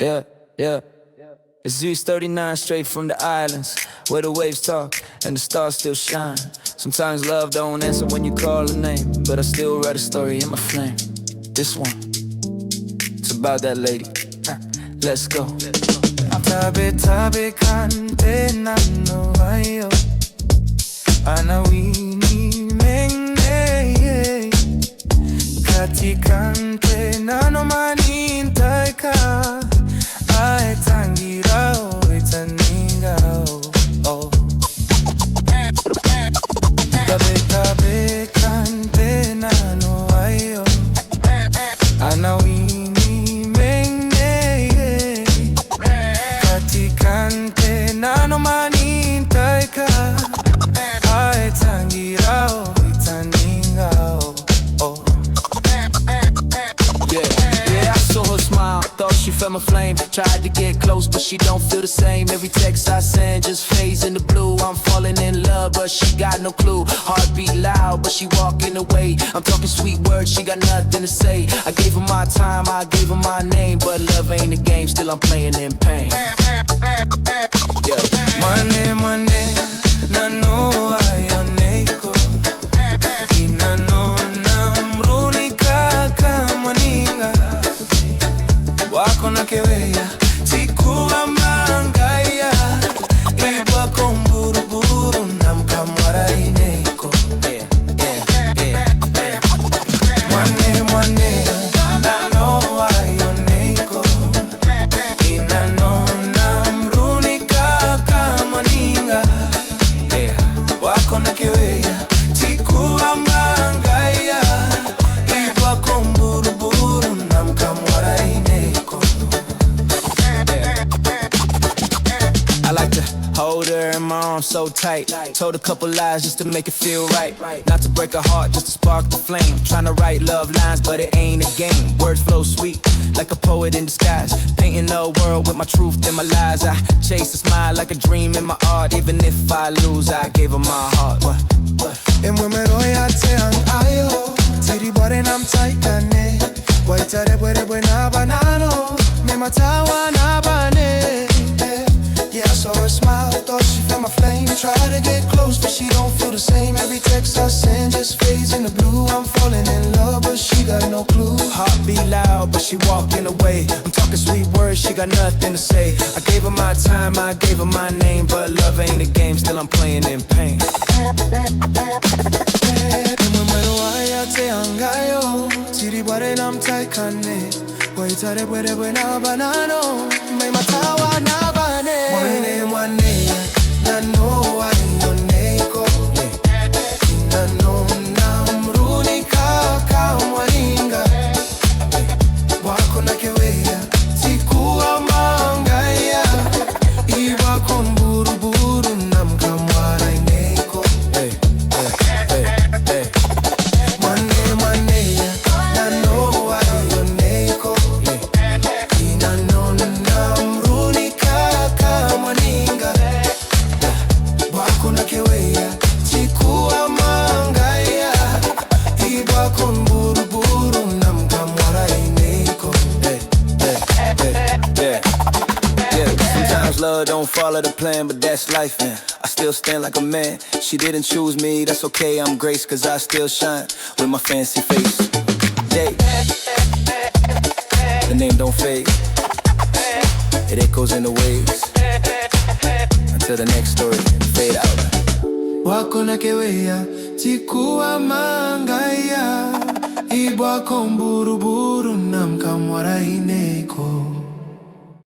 Yeah, yeah. It's Zeus 39 straight from the islands, where the waves talk and the stars still shine. Sometimes love don't answer when you call a name, but I still write a story in my flame. This one, it's about that lady. Let's go. Tabetabekan nano anawini menge katikante nano manintaika aetangirao etaningao oh Tabetabekan nano anawini menge katikante nano manintaika aetangirao etaningao oh Yeah, I saw her smile, thought she felt my flame. Tried to get close, but she don't feel the same. Every text I send just fades in the blue. I'm falling in love, but she got no clue. Heartbeat loud, but she walking away. I'm talking sweet words, she got nothing to say. I gave her my time, I gave her my name, but love ain't a game, still I'm playing in pain. Yeah. Mane, nano ayoneko inano namrunika kamaninga wako na keweya tikuwa mangaya ibwa komburuburu namkamwara ineko Mane, nano ayoneko inano namrunika kamaninga wako na keweya tikuwa mangaya ibwa komburuburu namkamwara ineko I like to hold her in my arms so tight. Told a couple lies just to make it feel right. Not to break her heart, just to spark the flame. Tryna write love lines, but it ain't a game. Words flow sweet, like a poet in disguise. Painting the world with my truth and my lies. I chase a smile like a dream in my art. Even if I lose, I gave her my heart. What? Emwemeroya teang ayo Tiribare namtaikane Waitare bwe na banano Mematawa na bane Yeah, I saw her smile, thought she felt my flame. Try to get close, but she don't feel the same. Every text I send just fades in the blue. I'm falling in love, but she got no clue. Heartbeat loud, but she walking away. I'm talking sweet words, she got nothing to say. I gave her my time, I gave her my name, but love ain't a game, still I'm playing in pain. Emwemeroya teangayo Tiribare namtaikane Waitare bwe na banano Mematawa na bane Mwane, nano ayoneko Nano namrunika kamwaninga Wako na keweya tikuwa mangaya Iwa komburuburu namkamwara ineko Mwane, nano ayoneko Inano namrunika kamwaninga Wako na keweya tikuwa mangaya Iwa komburuburu namkamwara ineko Yeah, sometimes love don't follow the plan, but that's life, man. I still stand like a man. She didn't choose me, that's okay, I'm grace, cause I still shine with my fancy face. Yeah. The name don't fade, it echoes in the waves until the next story fade out. Wako na keweya tikuwa mangaya Ibwa komburuburu namkamwara ineko